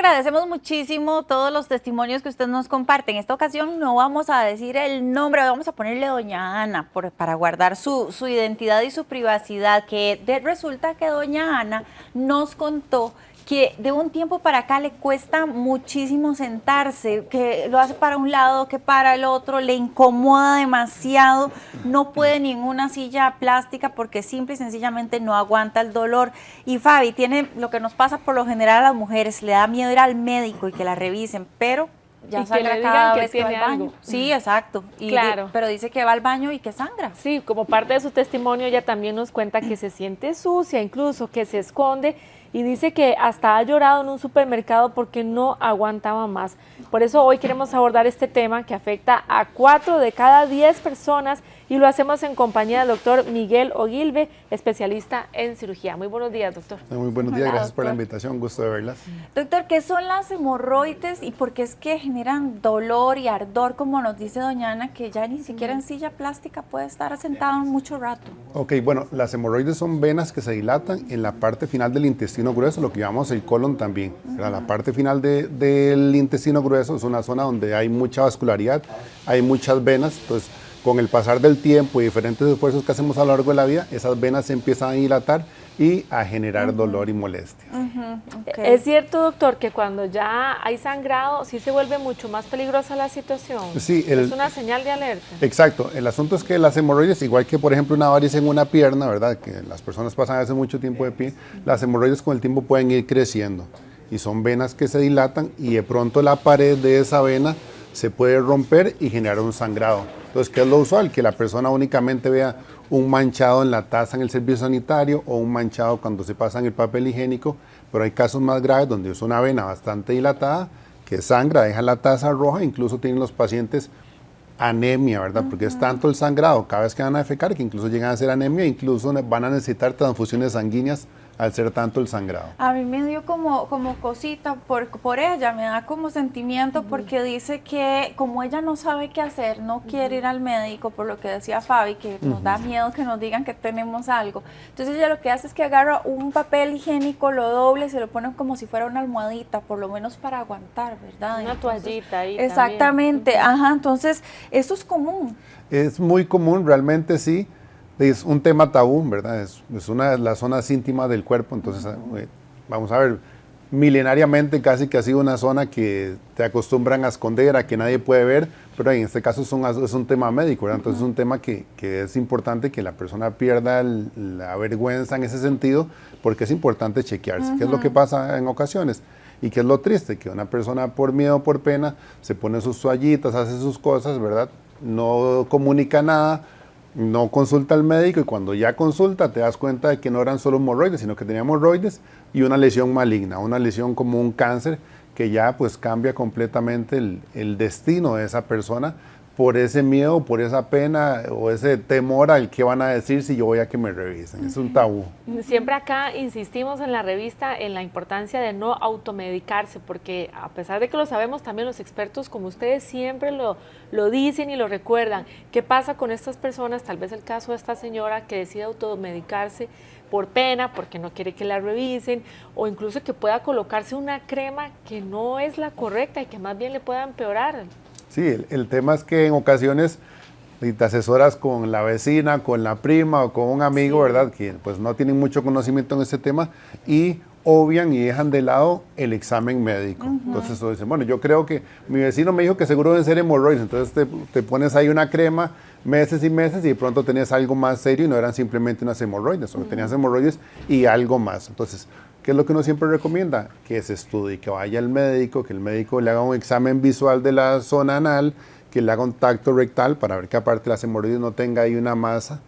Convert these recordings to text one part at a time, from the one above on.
agradecemos muchísimo todos los testimonios que usted nos comparte. En esta ocasión no vamos a decir el nombre, vamos a ponerle doña Ana para guardar su identidad y su privacidad, resulta que doña Ana nos contó que de un tiempo para acá le cuesta muchísimo sentarse, que lo hace para un lado, que para el otro, le incomoda demasiado, no puede ni en una silla plástica porque simple y sencillamente no aguanta el dolor. Y Fabi, tiene lo que nos pasa por lo general a las mujeres, le da miedo ir al médico y que la revisen, pero ya sangra cada vez que va al baño. Sí, exacto. Claro. Pero dice que va al baño y que sangra. Sí, como parte de su testimonio, ella también nos cuenta que se siente sucia, incluso que se esconde, y dice que hasta ha llorado en un supermercado porque no aguantaba más. Por eso hoy queremos abordar este tema que afecta a 4 de cada 10 personas y lo hacemos en compañía del doctor Miguel Ogilvy, especialista en cirugía. Muy buenos días, doctor. Muy buenos días, gracias por la invitación, gusto de verlas. Doctor, ¿qué son las hemorroides y por qué es que generan dolor y ardor, como nos dice doña Ana, que ya ni siquiera en silla plástica puede estar sentado mucho rato? Ok, bueno, las hemorroides son venas que se dilatan en la parte final del intestino grueso, lo que llamamos el colon también. La parte final del intestino grueso es una zona donde hay mucha vascularidad, hay muchas venas, entonces con el pasar del tiempo y diferentes esfuerzos que hacemos a lo largo de la vida, esas venas se empiezan a dilatar y a generar dolor y molestias. Okay. ¿Es cierto, doctor, que cuando ya hay sangrado, sí se vuelve mucho más peligrosa la situación? Sí. ¿Es una señal de alerta? Exacto. El asunto es que las hemorroides, igual que por ejemplo una varice en una pierna, ¿verdad? Que las personas pasan hace mucho tiempo de pie, las hemorroides con el tiempo pueden ir creciendo y son venas que se dilatan y de pronto la pared de esa vena se puede romper y generar un sangrado. Entonces, ¿qué es lo usual? Que la persona únicamente vea un manchado en la taza en el servicio sanitario o un manchado cuando se pasa en el papel higiénico, pero hay casos más graves donde es una vena bastante dilatada que sangra, deja la taza roja, incluso tienen los pacientes anemia, ¿verdad? Porque es tanto el sangrado cada vez que van a defecar que incluso llegan a hacer anemia, incluso van a necesitar transfusiones sanguíneas al ser tanto el sangrado. A mí me dio como cosita por ella, me da como sentimiento porque dice que como ella no sabe qué hacer, no quiere ir al médico, por lo que decía Fabi, que nos da miedo que nos digan que tenemos algo. Entonces ella lo que hace es que agarra un papel higiénico, lo doble, se lo pone como si fuera una almohadita, por lo menos para aguantar, ¿verdad? Una toallita ahí. Exactamente, también. Ajá, entonces esto es común. Es muy común, realmente sí. Es un tema tabú, ¿verdad? Es una de las zonas íntimas del cuerpo, entonces vamos a ver, milenariamente casi que ha sido una zona que te acostumbran a esconder, a que nadie puede ver, pero en este caso es un tema médico, ¿verdad? Entonces es un tema que es importante que la persona pierda la vergüenza en ese sentido, porque es importante chequearse. ¿Qué es lo que pasa en ocasiones? Y qué es lo triste, que una persona por miedo o por pena se pone sus toallitas, hace sus cosas, ¿verdad? No comunica nada, no consulta al médico y cuando ya consulta te das cuenta de que no eran solo hemorroides, sino que tenía hemorroides y una lesión maligna, una lesión como un cáncer que ya pues cambia completamente el destino de esa persona por ese miedo, por esa pena o ese temor al que van a decir si yo voy a que me revisen. Es un tabú. Siempre acá insistimos en la revista en la importancia de no automedicarse, porque a pesar de que lo sabemos, también los expertos como ustedes siempre lo dicen y lo recuerdan. ¿Qué pasa con estas personas? Tal vez el caso de esta señora que decide automedicarse por pena, porque no quiere que la revisen, o incluso que pueda colocarse una crema que no es la correcta y que más bien le pueda empeorar. Sí, el tema es que en ocasiones te asesoras con la vecina, con la prima o con un amigo, ¿verdad? Que pues no tienen mucho conocimiento en este tema y obvian y dejan de lado el examen médico. Entonces dicen, bueno, yo creo que mi vecino me dijo que seguro deben ser hemorroides, entonces te pones ahí una crema meses y meses y de pronto tenías algo más serio y no eran simplemente unas hemorroides, o tenías hemorroides y algo más. Entonces, ¿qué es lo que uno siempre recomienda? Que se estudie, que vaya al médico, que el médico le haga un examen visual de la zona anal, que le haga un tacto rectal para ver que aparte de las hemorroides no tenga ahí una masa.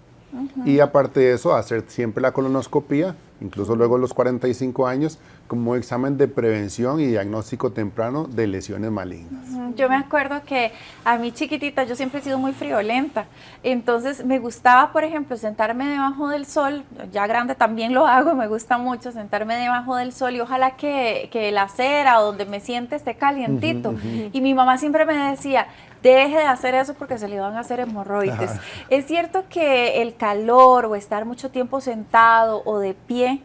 Y aparte de eso, hacer siempre la colonoscopía, incluso luego de los 45 años, como un examen de prevención y diagnóstico temprano de lesiones malignas. Yo me acuerdo que a mí chiquitita yo siempre he sido muy friolenta, entonces me gustaba, por ejemplo, sentarme debajo del sol, ya grande también lo hago, me gusta mucho sentarme debajo del sol y ojalá que la acera o donde me siente esté calientito. Y mi mamá siempre me decía, deje de hacer eso porque se le van a hacer hemorroides. Es cierto que el calor o estar mucho tiempo sentado o de pie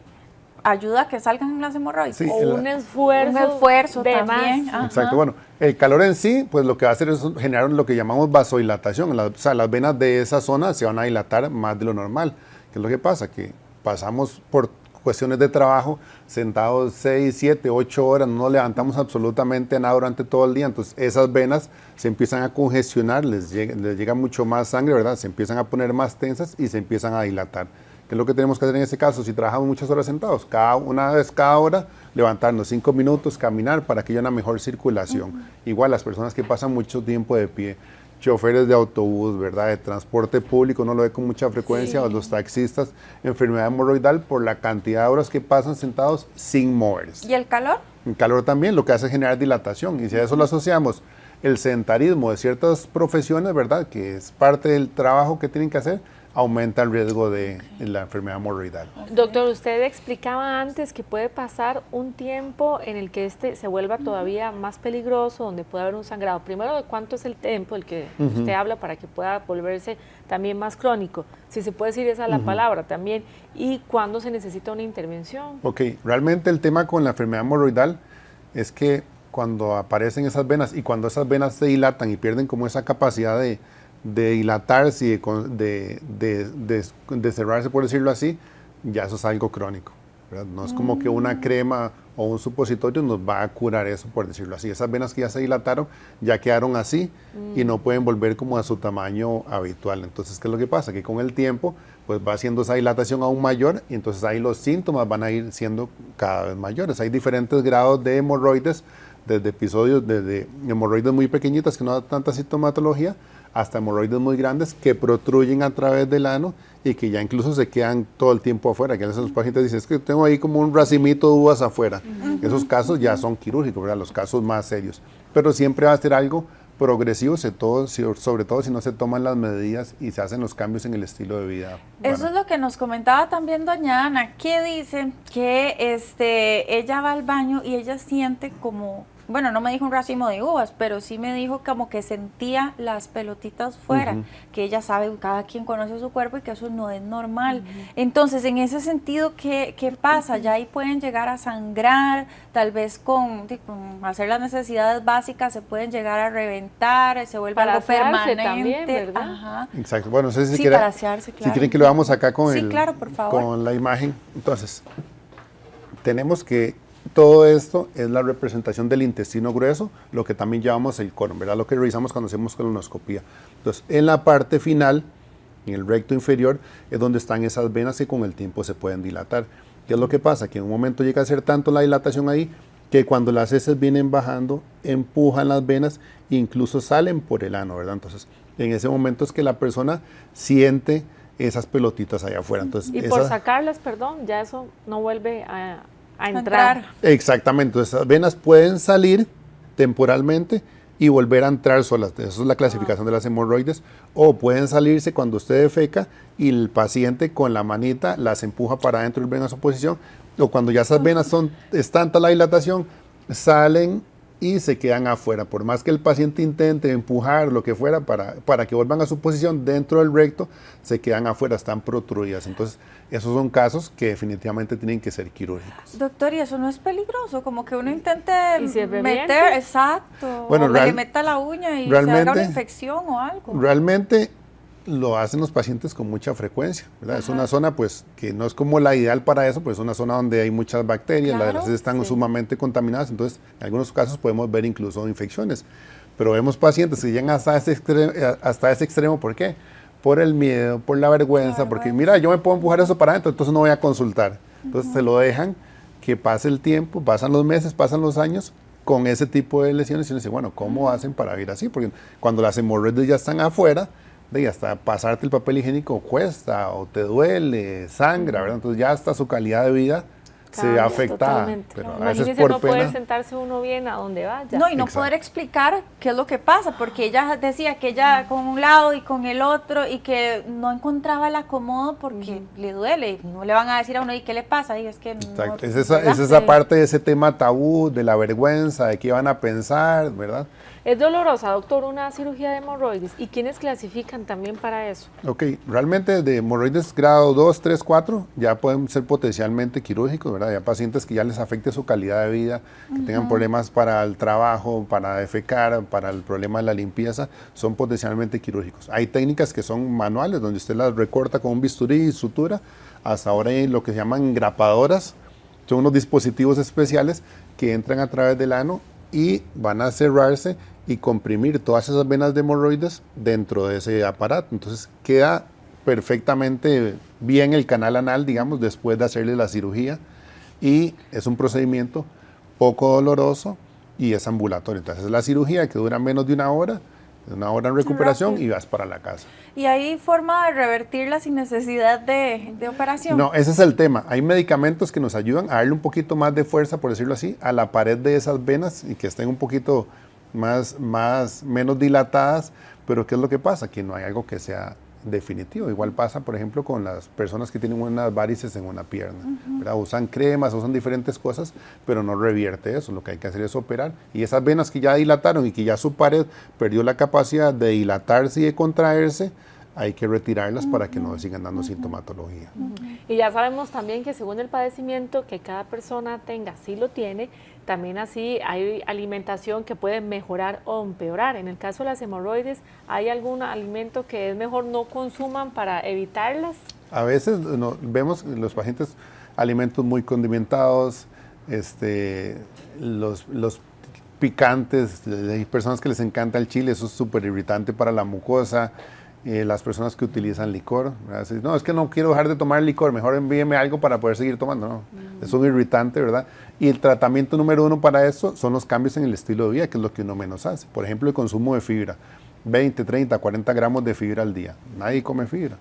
ayuda a que salgan las hemorroides. Sí, O un esfuerzo de también. más. Exacto, bueno, el calor en sí, pues lo que va a hacer es generar lo que llamamos vasodilatación. O sea, las venas de esa zona se van a dilatar más de lo normal. ¿Qué es lo que pasa? Que pasamos por cuestiones de trabajo, sentados 6, 7, 8 horas, no levantamos absolutamente nada durante todo el día, entonces esas venas se empiezan a congestionar, les llega mucho más sangre, ¿verdad? Se empiezan a poner más tensas y se empiezan a dilatar. ¿Qué es lo que tenemos que hacer en este caso? Si trabajamos muchas horas sentados, una vez cada hora, levantarnos 5 minutos, caminar para que haya una mejor circulación. Igual las personas que pasan mucho tiempo de pie, choferes de autobús, ¿verdad? De transporte público, no lo ve con mucha frecuencia, o los taxistas, enfermedad hemorroidal por la cantidad de horas que pasan sentados sin moverse. ¿Y el calor? El calor también lo que hace es generar dilatación, y si a eso lo asociamos el sedentarismo de ciertas profesiones, ¿verdad? Que es parte del trabajo que tienen que hacer, aumenta el riesgo de la enfermedad hemorroidal. Doctor, usted explicaba antes que puede pasar un tiempo en el que este se vuelva todavía más peligroso, donde puede haber un sangrado. Primero, ¿de cuánto es el tiempo el que usted habla para que pueda volverse también más crónico? Si se puede decir esa la palabra también. ¿Y cuándo se necesita una intervención? Ok, realmente el tema con la enfermedad hemorroidal es que cuando aparecen esas venas y cuando esas venas se dilatan y pierden como esa capacidad de dilatarse y de cerrarse, por decirlo así, ya eso es algo crónico, ¿verdad? No es como que una crema o un supositorio nos va a curar eso, por decirlo así. Esas venas que ya se dilataron ya quedaron así y no pueden volver como a su tamaño habitual. Entonces, ¿qué es lo que pasa? Que con el tiempo pues va haciendo esa dilatación aún mayor y entonces ahí los síntomas van a ir siendo cada vez mayores. Hay diferentes grados de hemorroides, desde episodios, desde hemorroides muy pequeñitas que no dan tanta sintomatología, hasta hemorroides muy grandes que protruyen a través del ano y que ya incluso se quedan todo el tiempo afuera. Que a veces los pacientes dicen, es que tengo ahí como un racimito de uvas afuera. Esos casos ya son quirúrgicos, ¿verdad? Los casos más serios. Pero siempre va a ser algo progresivo, sobre todo si no se toman las medidas y se hacen los cambios en el estilo de vida. Eso es lo que nos comentaba también doña Ana, que dice que ella va al baño y ella siente como, bueno, no me dijo un racimo de uvas, pero sí me dijo como que sentía las pelotitas fuera, que ella sabe, cada quien conoce su cuerpo y que eso no es normal. Entonces, en ese sentido, ¿qué pasa? Ya ahí pueden llegar a sangrar, tal vez con hacer las necesidades básicas se pueden llegar a reventar, se vuelve algo permanente. También, ¿verdad? Ajá. Exacto. Bueno, no sé si, Sí, quiere, para asearse, claro. si quieren que lo veamos acá con, claro, por favor. Con la imagen. Entonces, tenemos que todo esto es la representación del intestino grueso, lo que también llamamos el colon, ¿verdad? Lo que revisamos cuando hacemos colonoscopía. Entonces, en la parte final, en el recto inferior, es donde están esas venas que con el tiempo se pueden dilatar. ¿Qué es lo que pasa? Que en un momento llega a ser tanto la dilatación ahí, que cuando las heces vienen bajando, empujan las venas e incluso salen por el ano, ¿verdad? Entonces, en ese momento es que la persona siente esas pelotitas allá afuera. Entonces, Y por sacarlas, perdón, ya eso no vuelve a entrar. Exactamente, entonces esas venas pueden salir temporalmente y volver a entrar solas. Esa es la clasificación de las hemorroides. O pueden salirse cuando usted defeca y el paciente con la manita las empuja para adentro y ven a su posición. O cuando ya esas venas es tanta la dilatación, salen y se quedan afuera. Por más que el paciente intente empujar lo que fuera para que vuelvan a su posición dentro del recto, se quedan afuera, están protruidas. Entonces, esos son casos que definitivamente tienen que ser quirúrgicos. Doctor, ¿y eso no es peligroso? Como que uno intente ¿Y si meter, exacto, bueno, o le meta la uña y se haga una infección o algo. Realmente lo hacen los pacientes con mucha frecuencia, ¿verdad? Es una zona pues que no es como la ideal para eso, pues es una zona donde hay muchas bacterias, Claro, las heces están sumamente contaminadas, entonces en algunos casos podemos ver incluso infecciones, pero vemos pacientes que llegan hasta ese extremo, ¿por qué? Por el miedo, por la vergüenza, porque mira, yo me puedo empujar eso para adentro, entonces no voy a consultar. Entonces se lo dejan que pase el tiempo, pasan los meses, pasan los años con ese tipo de lesiones y uno dice, bueno, ¿cómo hacen para vivir así? Porque cuando las hemorroides ya están afuera, y hasta pasarte el papel higiénico cuesta o te duele, sangra, ¿verdad? Entonces ya hasta su calidad de vida se ve afectada. Pero a veces Imagínese, por no pena, poder sentarse uno bien a donde vaya. No, y no Exacto. poder explicar qué es lo que pasa, porque ella decía que ella con un lado y con el otro y que no encontraba el acomodo porque le duele. No le van a decir a uno, ¿y qué le pasa? Y es que Exacto. no, Es esa ¿verdad? parte de ese tema tabú, de la vergüenza, de qué van a pensar, ¿verdad? ¿Es dolorosa, doctor, una cirugía de hemorroides? ¿Y quiénes clasifican también para eso? Ok, realmente de hemorroides grado 2, 3, 4 ya pueden ser potencialmente quirúrgicos, ¿verdad? ¿verdad? Hay pacientes que ya les afecte su calidad de vida, que tengan problemas para el trabajo, para defecar, para el problema de la limpieza, son potencialmente quirúrgicos. Hay técnicas que son manuales, donde usted las recorta con un bisturí y sutura. Hasta ahora hay lo que se llaman engrapadoras, son unos dispositivos especiales que entran a través del ano y van a cerrarse y comprimir todas esas venas de hemorroides dentro de ese aparato. Entonces queda perfectamente bien el canal anal, digamos, después de hacerle la cirugía, y es un procedimiento poco doloroso y es ambulatorio. Entonces es la cirugía que dura menos de una hora en recuperación y vas para la casa. ¿Y hay forma de revertirla sin necesidad de operación? No, ese es el tema. Hay medicamentos que nos ayudan a darle un poquito más de fuerza, por decirlo así, a la pared de esas venas y que estén un poquito menos dilatadas, pero ¿qué es lo que pasa? Que no hay algo que sea definitivo. Igual pasa, por ejemplo, con las personas que tienen unas varices en una pierna. ¿Verdad? Usan cremas, usan diferentes cosas, pero no revierte eso. Lo que hay que hacer es operar. Y esas venas que ya dilataron y que ya su pared perdió la capacidad de dilatarse y de contraerse, hay que retirarlas para que no sigan dando sintomatología. Y ya sabemos también que según el padecimiento que cada persona tenga, si lo tiene, también así hay alimentación que puede mejorar o empeorar. En el caso de las hemorroides, ¿hay algún alimento que es mejor no consuman para evitarlas? A veces vemos en los pacientes alimentos muy condimentados, los picantes, hay personas que les encanta el chile, eso es súper irritante para la mucosa. Las personas que utilizan licor, ¿verdad? No, es que no quiero dejar de tomar licor, mejor envíeme algo para poder seguir tomando, ¿no? Es un irritante, ¿verdad? Y el tratamiento número 1 para eso son los cambios en el estilo de vida, que es lo que uno menos hace. Por ejemplo, el consumo de fibra, 20, 30, 40 gramos de fibra al día. Nadie come fibra,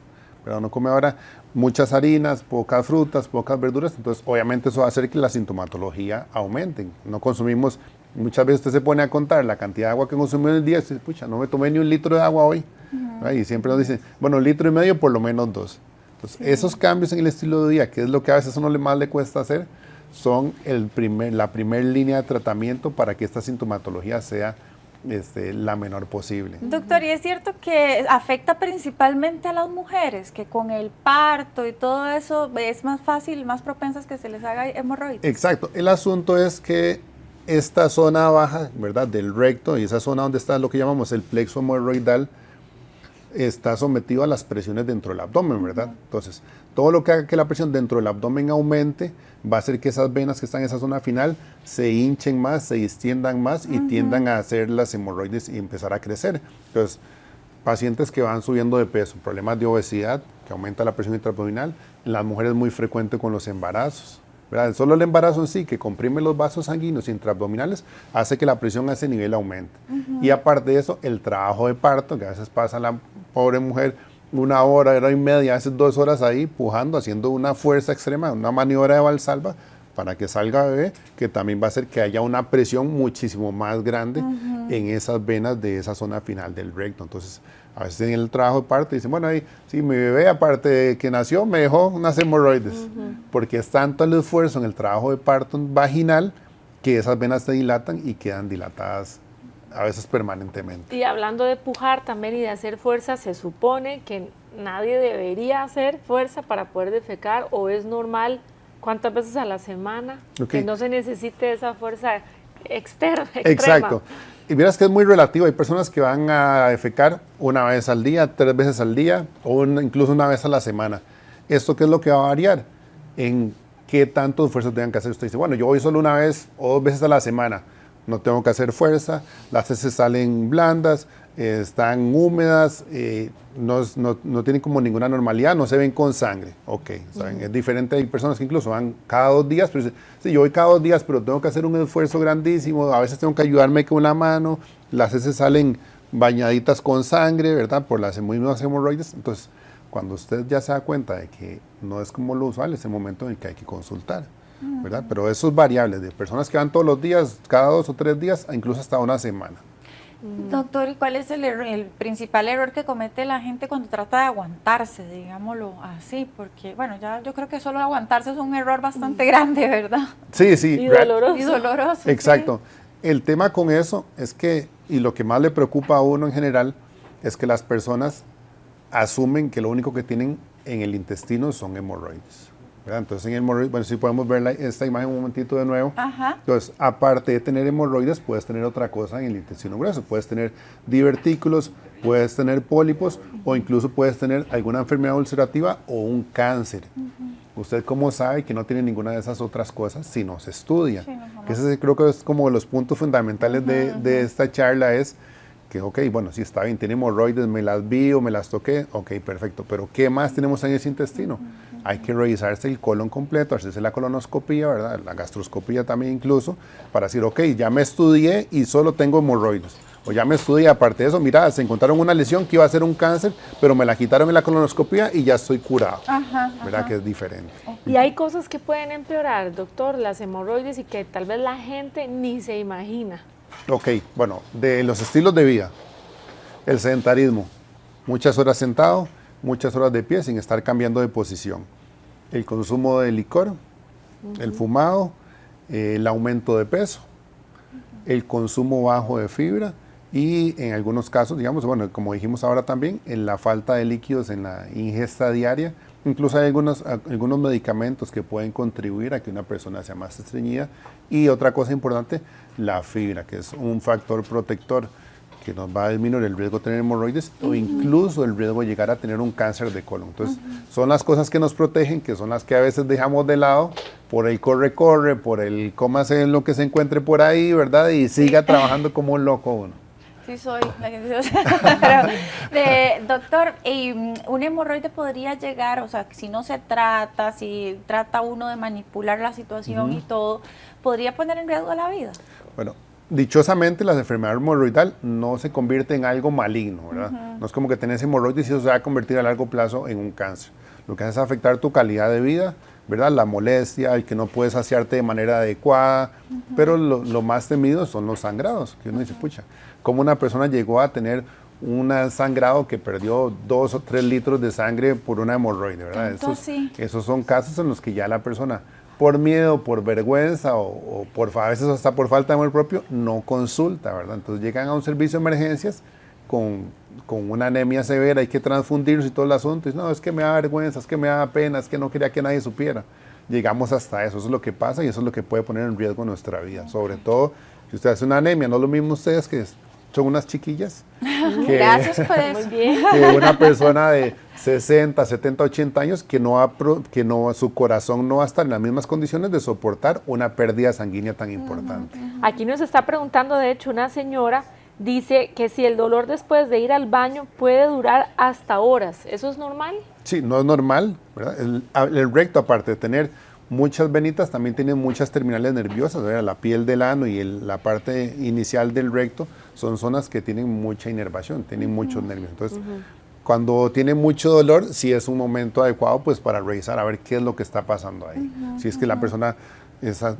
pero uno come ahora muchas harinas, pocas frutas, pocas verduras, entonces obviamente eso va a hacer que la sintomatología aumente. No consumimos, muchas veces usted se pone a contar la cantidad de agua que consumió en el día y dice, pucha, no me tomé ni un litro de agua hoy. Y siempre nos dicen, bueno, 1,5 litros, por lo menos 2. Entonces, esos cambios en el estilo de vida, que es lo que a veces a uno más le cuesta hacer, son la primera línea de tratamiento para que esta sintomatología sea la menor posible. Doctor, ¿y es cierto que afecta principalmente a las mujeres, que con el parto y todo eso es más fácil, más propensas que se les haga hemorroides? Exacto. El asunto es que esta zona baja, ¿verdad?, del recto y esa zona donde está lo que llamamos el plexo hemorroidal, está sometido a las presiones dentro del abdomen, ¿verdad? Entonces, todo lo que haga que la presión dentro del abdomen aumente va a hacer que esas venas que están en esa zona final se hinchen más, se distiendan más y tiendan a hacer las hemorroides y empezar a crecer. Entonces, pacientes que van subiendo de peso, problemas de obesidad, que aumenta la presión intraabdominal, en las mujeres es muy frecuente con los embarazos, ¿verdad? Solo el embarazo en sí, que comprime los vasos sanguíneos intraabdominales, hace que la presión a ese nivel aumente. Y aparte de eso, el trabajo de parto, que a veces pasa la pobre mujer 1 hora, 1 hora y media, a veces 2 horas ahí pujando, haciendo una fuerza extrema, una maniobra de Valsalva para que salga bebé, que también va a hacer que haya una presión muchísimo más grande en esas venas de esa zona final del recto. Entonces, a veces en el trabajo de parto dicen, bueno, ahí sí, mi bebé, aparte de que nació, me dejó unas hemorroides, porque es tanto el esfuerzo en el trabajo de parto vaginal que esas venas se dilatan y quedan dilatadas a veces permanentemente. Y hablando de pujar también y de hacer fuerza, se supone que nadie debería hacer fuerza para poder defecar, o es normal cuántas veces a la semana, que no se necesite esa fuerza externa. Exacto. Y verás que es muy relativo. Hay personas que van a defecar 1 vez al día, 3 veces al día, o incluso 1 vez a la semana. ¿Esto qué es lo que va a variar? En qué tanto esfuerzo tengan que hacer. Usted dice, bueno, yo voy solo 1 vez o 2 veces a la semana. No tengo que hacer fuerza, las heces salen blandas, están húmedas, no tienen como ninguna normalidad, no se ven con sangre. Ok, ¿saben? Es diferente, hay personas que incluso van cada 2 días, pero dicen, sí, yo voy cada 2 días, pero tengo que hacer un esfuerzo grandísimo, a veces tengo que ayudarme con la mano, las heces salen bañaditas con sangre, ¿verdad? Por las mismas hemorroides. Entonces, cuando usted ya se da cuenta de que no es como lo usual, es el momento en el que hay que consultar, ¿verdad? Pero eso es variable, de personas que van todos los días, cada 2 o 3 días, incluso hasta 1 semana. Doctor, ¿y cuál es el principal error que comete la gente cuando trata de aguantarse, digámoslo así? Porque, bueno, ya yo creo que solo aguantarse es un error bastante grande, ¿verdad? Sí, sí. Y doloroso. Y doloroso. Exacto. Sí. El tema con eso es que, y lo que más le preocupa a uno en general, es que las personas asumen que lo único que tienen en el intestino son hemorroides. ¿verdad? Entonces en hemorroides, bueno, si podemos ver esta imagen un momentito de nuevo. Ajá. Entonces, aparte de tener hemorroides, puedes tener otra cosa en el intestino grueso. Puedes tener divertículos, puedes tener pólipos o incluso puedes tener alguna enfermedad ulcerativa o un cáncer. ¿Usted cómo sabe que no tiene ninguna de esas otras cosas si no se estudia? Sí, no, Que ese creo que es como los puntos fundamentales de esta charla es que, ok, bueno, sí está bien, tiene hemorroides, me las vi o me las toqué, ok, perfecto, pero ¿qué más tenemos en ese intestino? Hay que revisarse el colon completo, hacerse la colonoscopía, ¿verdad? La gastroscopía también incluso, para decir, ok, ya me estudié y solo tengo hemorroides. O ya me estudié, aparte de eso, mira, se encontraron una lesión que iba a ser un cáncer, pero me la quitaron en la colonoscopía y ya estoy curado. ¿Verdad? Que es diferente. Y hay cosas que pueden empeorar, doctor, las hemorroides y que tal vez la gente ni se imagina. Ok, bueno, de los estilos de vida, el sedentarismo, muchas horas sentado, muchas horas de pie sin estar cambiando de posición, el consumo de licor, el fumado, el aumento de peso, el consumo bajo de fibra y en algunos casos, digamos, bueno, como dijimos ahora también, en la falta de líquidos en la ingesta diaria. Incluso hay algunos medicamentos que pueden contribuir a que una persona sea más estreñida. Y otra cosa importante, la fibra, que es un factor protector que nos va a disminuir el riesgo de tener hemorroides o incluso el riesgo de llegar a tener un cáncer de colon. Entonces, son las cosas que nos protegen, que son las que a veces dejamos de lado por el corre, por el cómase en lo que se encuentre por ahí, ¿verdad? Y siga trabajando como un loco uno. Sí soy. Doctor, ¿un hemorroide podría llegar, o sea, si no se trata, si trata uno de manipular la situación y todo, podría poner en riesgo la vida? Bueno, dichosamente la enfermedad hemorroidal no se convierte en algo maligno, ¿verdad? No es como que tenés hemorroides y eso se va a convertir a largo plazo en un cáncer. Lo que hace es afectar tu calidad de vida, ¿verdad? La molestia, el que no puedes saciarte de manera adecuada, pero lo más temido son los sangrados, que uno dice, pucha, ¿cómo una persona llegó a tener un sangrado que perdió 2 o 3 litros de sangre por una hemorroide, ¿verdad? Esos son casos en los que ya la persona, por miedo, por vergüenza o a veces hasta por falta de amor propio, no consulta, ¿verdad? Entonces llegan a un servicio de emergencias con una anemia severa, hay que transfundirlos y todo el asunto, y no, es que me da vergüenza, es que me da pena, es que no quería que nadie supiera. Llegamos hasta eso es lo que pasa y eso es lo que puede poner en riesgo nuestra vida, sobre todo si usted hace una anemia, no es lo mismo ustedes que son unas chiquillas, Gracias por eso. Muy bien. que una persona de 60, 70, 80 años que su corazón no va a estar en las mismas condiciones de soportar una pérdida sanguínea tan importante. Aquí nos está preguntando, de hecho, una señora, dice que si el dolor después de ir al baño puede durar hasta horas, ¿eso es normal? Sí, no es normal, ¿verdad? El recto, aparte de tener muchas venitas, también tiene muchas terminales nerviosas, ¿verdad? La piel del ano y la parte inicial del recto son zonas que tienen mucha inervación, tienen muchos nervios. Entonces, cuando tiene mucho dolor, sí es un momento adecuado pues para revisar a ver qué es lo que está pasando ahí. Si es que la persona,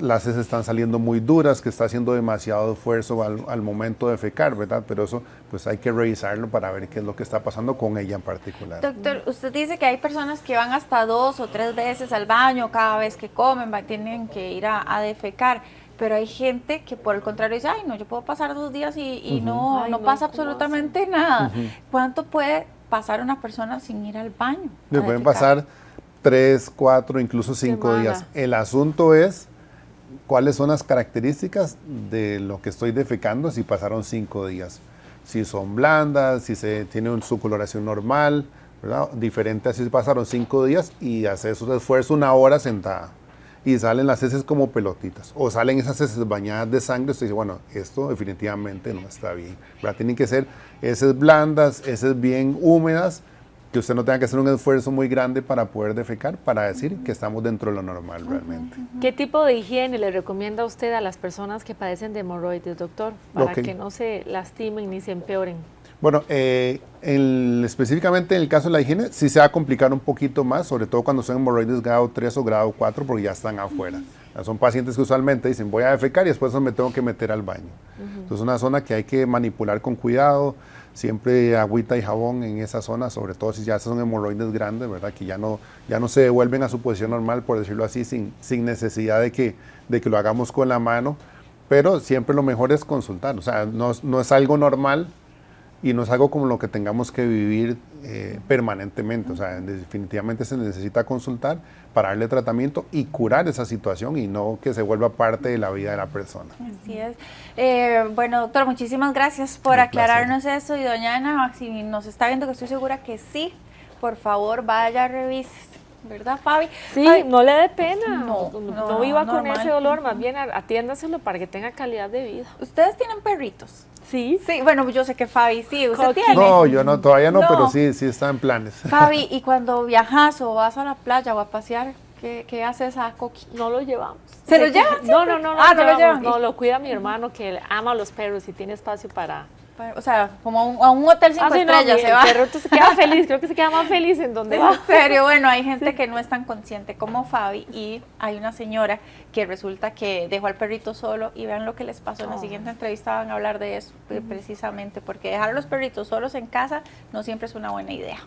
las heces están saliendo muy duras, que está haciendo demasiado esfuerzo al momento de fecar, ¿verdad? Pero eso pues hay que revisarlo para ver qué es lo que está pasando con ella en particular. Doctor, usted dice que hay personas que van hasta 2 o 3 veces al baño cada vez que comen, tienen que ir a defecar. Pero hay gente que por el contrario dice, ay no, yo puedo pasar 2 días y no pasa absolutamente nada. ¿Cuánto puede pasar una persona sin ir al baño? Le pueden pasar 3, 4, incluso 5 días. El asunto es cuáles son las características de lo que estoy defecando si pasaron 5 días. Si son blandas, si se tiene su coloración normal, ¿verdad? Diferente a si pasaron 5 días y hace su esfuerzo 1 hora sentada. Y salen las heces como pelotitas, o salen esas heces bañadas de sangre, usted dice, bueno, esto definitivamente no está bien, ¿verdad? Tienen que ser heces blandas, heces bien húmedas, que usted no tenga que hacer un esfuerzo muy grande para poder defecar, para decir que estamos dentro de lo normal realmente. ¿Qué tipo de higiene le recomienda usted a las personas que padecen de hemorroides, doctor, para que no se lastimen ni se empeoren? Bueno, específicamente en el caso de la higiene, sí se va a complicar un poquito más, sobre todo cuando son hemorroides grado 3 o grado 4, porque ya están afuera. Son pacientes que usualmente dicen, voy a defecar y después me tengo que meter al baño. Entonces es una zona que hay que manipular con cuidado, siempre agüita y jabón en esa zona, sobre todo si ya son hemorroides grandes, ¿verdad? Que ya no se devuelven a su posición normal, por decirlo así, sin necesidad de que lo hagamos con la mano, pero siempre lo mejor es consultar, o sea, no es algo normal, y no es algo como lo que tengamos que vivir permanentemente. O sea, definitivamente se necesita consultar para darle tratamiento y curar esa situación y no que se vuelva parte de la vida de la persona. Así es. Bueno, doctor, muchísimas gracias por Un aclararnos eso. Y doña Ana, si nos está viendo, que estoy segura que sí, por favor, vaya a revisar. ¿Verdad, Fabi? Sí, Fabi, no le dé pena, No, viva con normal. ese dolor, más bien atiéndaselo para que tenga calidad de vida. ¿ustedes tienen perritos? Sí. Sí, bueno, yo sé que Fabi sí, ¿usted Coqui. tiene? No, yo no, todavía no, No. pero sí, sí está en planes. Fabi, y cuando viajas o vas a la playa o a pasear, ¿qué haces a Coqui? No lo llevamos. ¿Se lo Sí, llevan No, siempre? no Ah, no lo llevamos. llevan. No, lo cuida mi hermano que ama a los perros y tiene espacio para... O sea, como a un hotel 5 sí, no, estrellas se el va. perro se queda feliz, creo que se queda más feliz en donde va. En serio, bueno, hay gente que no es tan consciente como Fabi y hay una señora que resulta que dejó al perrito solo y vean lo que les pasó. En la siguiente entrevista van a hablar de eso, precisamente, porque dejar a los perritos solos en casa no siempre es una buena idea.